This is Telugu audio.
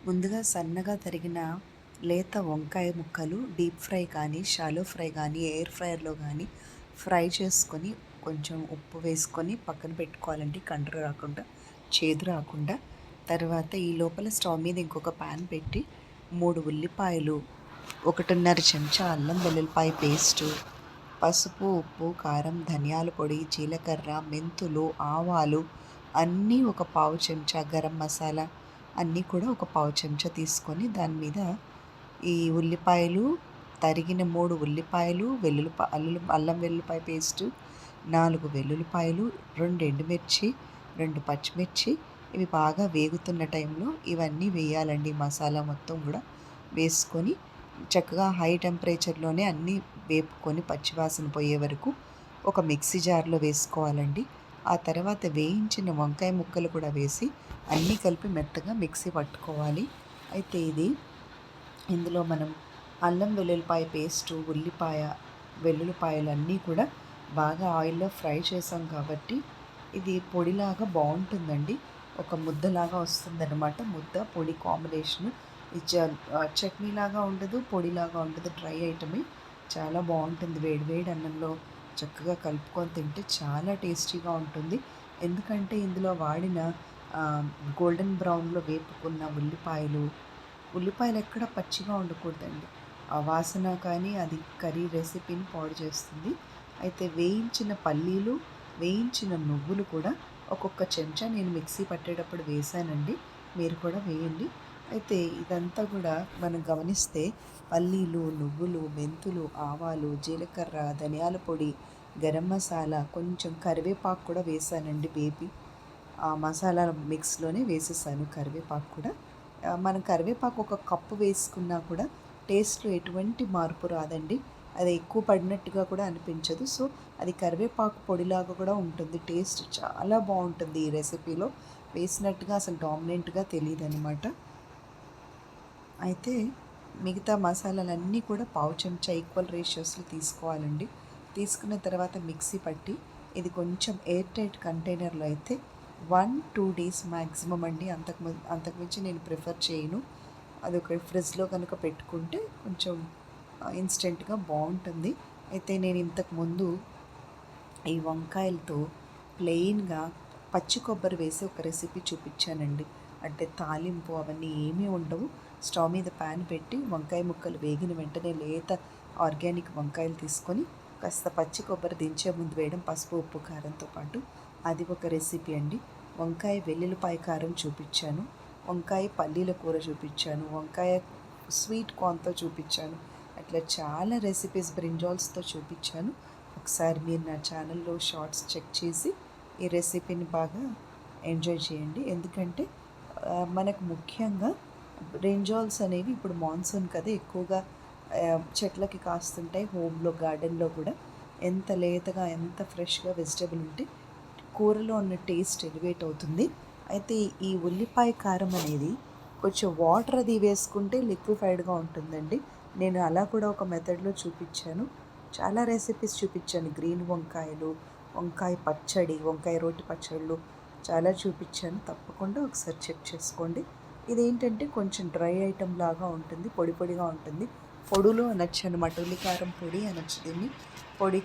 ముందుగా సన్నగా తరిగిన లేత వంకాయ ముక్కలు డీప్ ఫ్రై కానీ షాలో ఫ్రై కానీ ఎయిర్ ఫ్రైయర్లో కానీ ఫ్రై చేసుకొని కొంచెం ఉప్పు వేసుకొని పక్కన పెట్టుకోవాలండి. కండ్రు రాకుండా, చేదు రాకుండా. తర్వాత ఈ లోపల స్టవ్ మీద ఇంకొక ప్యాన్ పెట్టి 3 ఉల్లిపాయలు, 1.5 చెంచా అల్లం వెల్లుల్లిపాయ పేస్టు, పసుపు, ఉప్పు, కారం, ధనియాల పొడి, జీలకర్ర, మెంతులు, ఆవాలు అన్నీ ఒక పావు చెంచా, గరం మసాలా అన్నీ కూడా ఒక పావు చెంచా తీసుకొని దాని మీద ఈ ఉల్లిపాయలు, తరిగిన 3 ఉల్లిపాయలు, అల్లం వెల్లుల్లిపాయ పేస్టు, 4 వెల్లుల్లిపాయలు, 2 ఎండుమిర్చి, 2 పచ్చిమిర్చి ఇవి బాగా వేగుతున్న టైంలో ఇవన్నీ వేయాలండి. మసాలా మొత్తం కూడా వేసుకొని చక్కగా హై టెంపరేచర్లోనే అన్నీ వేపుకొని పచ్చివాసన పోయే వరకు ఒక మిక్సీ జార్లో వేసుకోవాలండి. ఆ తర్వాత వేయించిన వంకాయ ముక్కలు కూడా వేసి అన్నీ కలిపి మెత్తగా మిక్సీ పట్టుకోవాలి. అయితే ఇందులో మనం అల్లం వెల్లుల్లిపాయ పేస్టు, వెల్లుల్లిపాయలు అన్నీ కూడా బాగా ఆయిల్లో ఫ్రై చేసాం కాబట్టి ఇది పొడిలాగా బాగుంటుందండి. ఒక ముద్దలాగా వస్తుందన్నమాట. ముద్ద పొడి కాంబినేషను చట్నీలాగా ఉండదు, పొడిలాగా ఉండదు. డ్రై ఐటమే చాలా బాగుంటుంది. వేడి వేడి అన్నంలో చక్కగా కలుపుకొని తింటే చాలా టేస్టీగా ఉంటుంది. ఎందుకంటే ఇందులో వాడిన గోల్డెన్ బ్రౌన్లో వేపుకున్న ఉల్లిపాయలు ఎక్కడ పచ్చిగా ఉండకూడదండి. ఆ వాసన కానీ అది కర్రీ రెసిపీని పాడు చేస్తుంది. అయితే వేయించిన పల్లీలు, వేయించిన నువ్వులు కూడా ఒక్కొక్క చెంచా నేను మిక్సీ పట్టేటప్పుడు వేసానండి. మీరు కూడా వేయండి. అయితే ఇదంతా కూడా మనం గమనిస్తే పల్లీలు, నువ్వులు, మెంతులు, ఆవాలు, జీలకర్ర, ధనియాల పొడి, గరం మసాలా, కొంచెం కరివేపాకు కూడా వేసానండి. వేపి ఆ మసాలా మిక్స్లోనే వేసేసాను కరివేపాకు కూడా. మనం కరివేపాకు ఒక కప్పు వేసుకున్నా కూడా టేస్ట్లో ఎటువంటి మార్పు రాదండి. అది ఎక్కువ పడినట్టుగా కూడా అనిపించదు. సో అది కరివేపాకు పొడిలాగా కూడా ఉంటుంది. టేస్ట్ చాలా బాగుంటుంది. ఈ రెసిపీలో వేసినట్టుగా అసలు డామినెంట్గా తెలియదు అనమాట. అయితే మిగతా మసాలాలన్నీ కూడా పావు చెంచా ఈక్వల్ రేషియోస్లో తీసుకోవాలండి. తీసుకున్న తర్వాత మిక్సీ పట్టి ఇది కొంచెం ఎయిర్ టైట్ కంటైనర్లో అయితే 1-2 డేస్ మ్యాక్సిమం అండి. అంతకుమించి నేను ప్రిఫర్ చేయను. అది ఒక ఫ్రిడ్జ్లో కనుక పెట్టుకుంటే కొంచెం ఇన్స్టెంట్గా బాగుంటుంది. అయితే నేను ఇంతకుముందు ఈ వంకాయలతో ప్లెయిన్గా పచ్చి కొబ్బరి వేసి ఒక రెసిపీ చూపించానండి. అంటే తాలింపు అవన్నీ ఏమీ ఉండవు. స్టవ్ మీద ప్యాన్ పెట్టి వంకాయ ముక్కలు వేగిన వెంటనే లేత ఆర్గానిక్ వంకాయలు తీసుకొని కాస్త పచ్చి కొబ్బరి దించే ముందు వేయడం, పసుపు, ఉప్పు, కారంతో పాటు అది ఒక రెసిపీ అండి. వంకాయ వెల్లుల్లిపాయ కారం చూపించాను, వంకాయ పల్లీల కూర చూపించాను, వంకాయ స్వీట్ కార్న్తో చూపించాను. అట్లా చాలా రెసిపీస్ బ్రింజాల్స్తో చూపించాను. ఒకసారి మీరు నా ఛానల్లో షార్ట్స్ చెక్ చేసి ఈ రెసిపీని బాగా ఎంజాయ్ చేయండి. ఎందుకంటే మనకు ముఖ్యంగా బ్రింజాల్స్ అనేవి ఇప్పుడు మాన్సూన్ కదా ఎక్కువగా చెట్లకి కాస్తుంటాయి. హోమ్లో గార్డెన్లో కూడా ఎంత లేతగా ఎంత ఫ్రెష్గా వెజిటబుల్ ఉంటే కూరలో ఉన్న టేస్ట్ ఎలివేట్ అవుతుంది. అయితే ఈ ఉల్లిపాయ కారం అనేది కొంచెం వాటర్ అది వేసుకుంటే లిక్విఫైడ్గా ఉంటుందండి. నేను అలా కూడా ఒక మెథడ్లో చూపించాను. చాలా రెసిపీస్ చూపించాను. గ్రీన్ వంకాయలు, వంకాయ పచ్చడి, వంకాయ రోటి పచ్చళ్ళు చాలా చూపించాను. తప్పకుండా ఒకసారి చెక్ చేసుకోండి. ఇదేంటంటే కొంచెం డ్రై ఐటమ్ లాగా ఉంటుంది, పొడి పొడిగా ఉంటుంది. పొడులు అనొచ్చు అనమాట. ఉల్లికారం పొడి అనొచ్చు దీన్ని. పొడి